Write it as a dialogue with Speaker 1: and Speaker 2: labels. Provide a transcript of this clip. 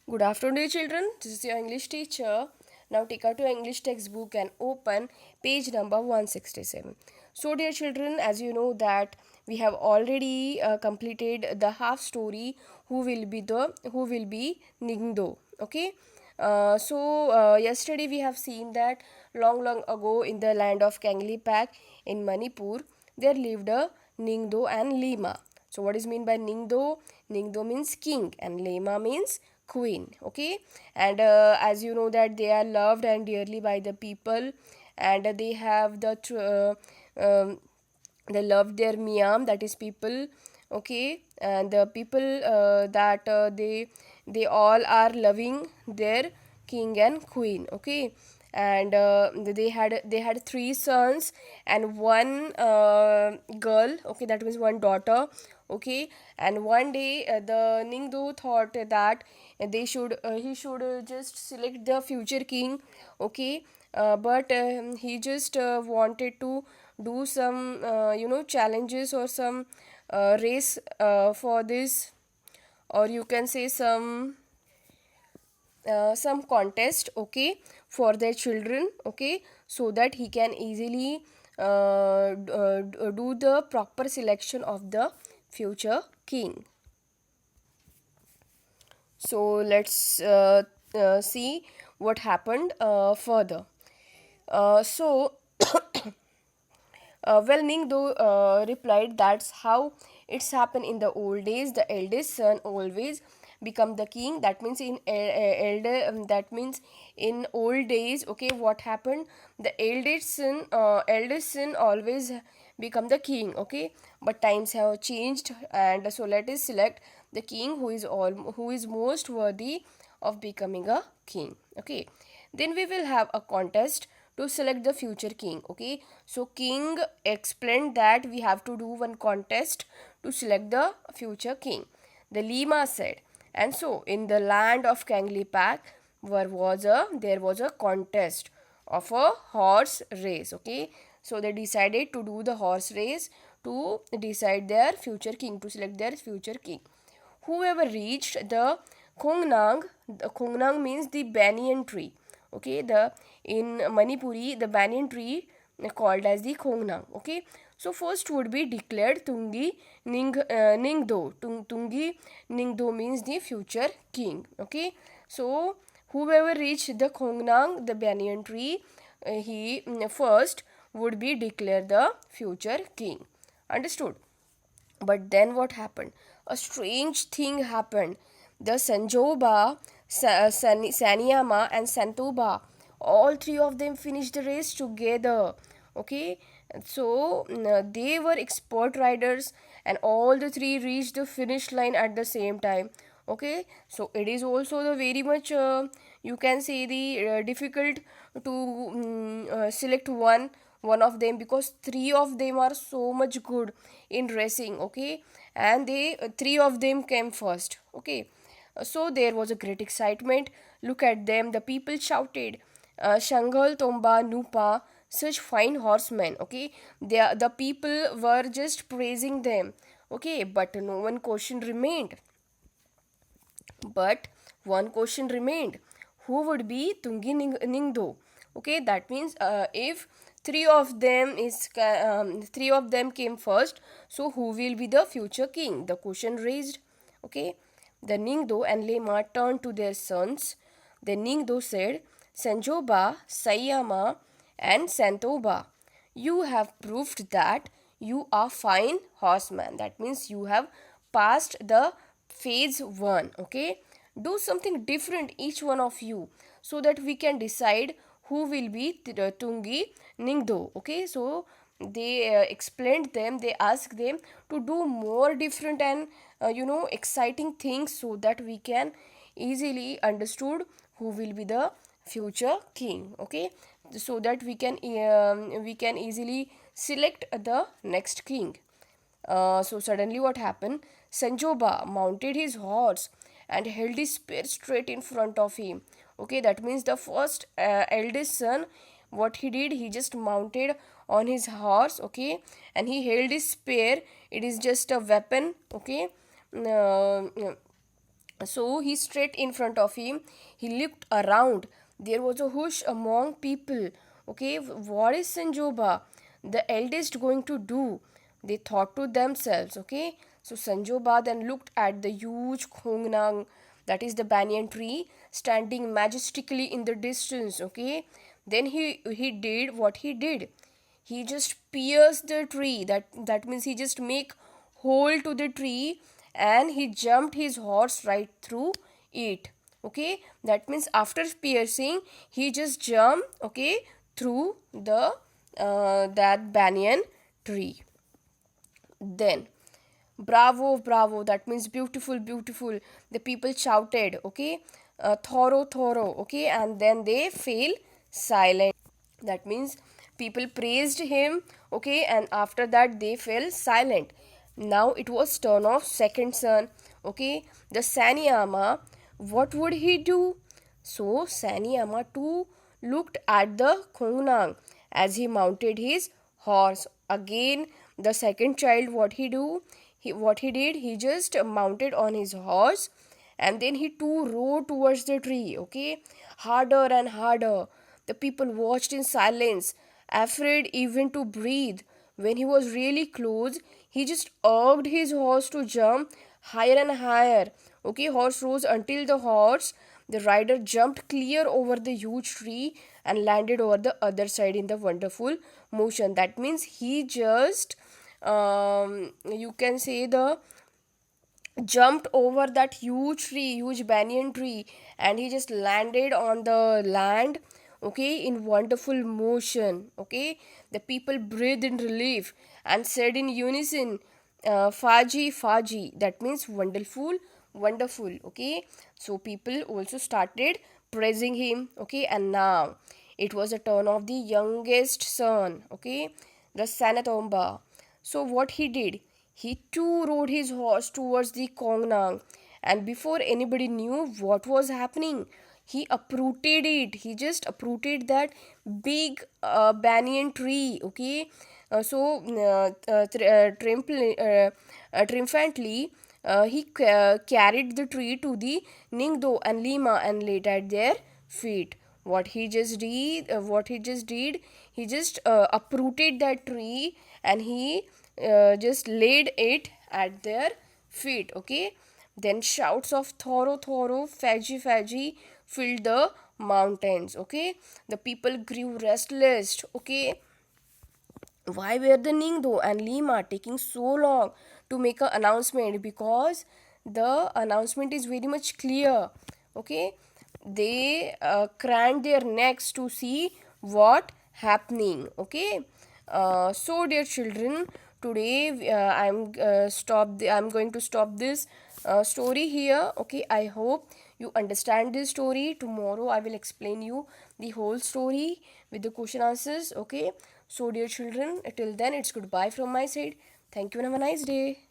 Speaker 1: Good afternoon, children. This is your English teacher. Now take out your English textbook and open page number 167. So, dear children, as you know that we have already completed the half story. Who will be Ningdo? Okay. Yesterday we have seen that long ago in the land of Kanglipak in Manipur there lived a Ningdo and Lima. So what is mean by Ningdo? Ningdo means king and Lema means queen. Okay, and as you know that they are loved and dearly by the people, and they have they love their miyam, that is people. Okay, and the people that they all are loving their king and queen. Okay, and they had three sons and one girl. Okay, that means one daughter. Okay, and one day the Ningdo thought that he should just select the future king. Okay, but he just wanted to do some challenges or some race for this, or you can say some contest. Okay, for their children. Okay, so that he can easily do the proper selection of the future king. So let's see what happened further. So well, Ningdo replied, "That's how it's happened in the old days. The eldest son always become the king. That means that means in old days. Okay, what happened? The eldest son always become the king. Okay, but times have changed, and so let us select the king who is most worthy of becoming a king. Okay, then we will have a contest to select the future king. Okay, so king explained that we have to do one contest to select the future king. The Lima said, and so in the land of Kanglipak there was a contest of a horse race. Okay, so they decided to do the horse race to decide their future king, to select their future king. Whoever reached the Kongnang means the banyan tree. Okay, the in Manipuri the banyan tree called as the Kongnang. Okay, so first would be declared Tungi Ningdo means the future king. Okay, so whoever reached the Kongnang, the banyan tree, he first would be declared the future king. Understood? But then what happened? A strange thing happened. The Sanjoba, Sanyama, and Santoba, all three of them finished the race together. Okay, so they were expert riders, and all the three reached the finish line at the same time. Okay, so it is also the very much you can say the difficult to select one of them, because three of them are so much good in racing. Okay, and they three of them came first. Okay, so there was a great excitement. Look at them, the people shouted, Shangal Tomba Nupa, such fine horsemen. Okay, the people were just praising them. Okay, but no one question remained. But one question remained: who would be Tungi Ningdo? Okay, that means if three of them came first, so who will be the future king? The question raised. Okay, the Ningdo and Lema turned to their sons. The Ningdo said, Sanjoba, Sayama, and Santoba, you have proved that you are fine horseman. That means you have passed the phase 1. Okay, do something different each one of you, so that we can decide who will be Tungi Ningdo. Okay, so they explained them, they asked them to do more different and exciting things, so that we can easily understood who will be the future king. Okay, so that we can easily select the next king. So suddenly what happened? Sanjoba mounted his horse and held his spear straight in front of him. Okay, that means the first eldest son, what he did, he just mounted on his horse. Okay, and he held his spear. It is just a weapon. Okay, uh, So he straight in front of him. He looked around. There was a hush among people. Okay, what is Sanjoba, the eldest, going to do? They thought to themselves. Okay, so Sanjoba then looked at the huge Khongnang, that is the banyan tree, standing majestically in the distance. Okay, then he did what he did. He just pierced the tree. That means he just make hole to the tree, and he jumped his horse right through it. Okay, that means after piercing he just jumped, okay, through the that banyan tree. Then, bravo, bravo, that means beautiful, beautiful, the people shouted. Okay, thorough, thorough. Okay, and then they fell silent. That means people praised him. Okay, and after that they fell silent. Now it was turn of second son. Okay, the Sanyama. What would he do? So Sanyama too looked at the Khongnang as he mounted his horse. Again, the second child, what he do? What he did? He just mounted on his horse, and then he too rode towards the tree. Okay, harder and harder. The people watched in silence, afraid even to breathe. When he was really close, he just urged his horse to jump higher and higher. Okay, horse rose until the rider jumped clear over the huge tree and landed over the other side in the wonderful motion. That means he just, you can say, the jumped over that huge tree, huge banyan tree, and he just landed on the land. Okay, in wonderful motion. Okay, the people breathed in relief and said in unison, Faji, Faji. That means wonderful, wonderful. Okay, so people also started praising him. Okay, and now it was the turn of the youngest son. Okay, the Sanatomba. So what he did, he too rode his horse towards the Kongnang, and before anybody knew what was happening, he uprooted it. He just uprooted that big banyan tree. Okay, triumphantly, he carried the tree to the Ningdo and Lima and laid at their feet. What he just did, he just uprooted that tree, and he just laid it at their feet. Okay, then shouts of thorough, thorough, faji, faji filled the mountains. Okay, the people grew restless. Okay, why were the Ningdo and Lima taking so long to make an announcement? Because the announcement is very much clear. Okay, they craned their necks to see what happening. Okay, so dear children, today I'm going to stop this story here. Okay, I hope you understand this story. Tomorrow I will explain you the whole story with the question answers. Okay, so dear children, till then it's goodbye from my side. Thank you and have a nice day.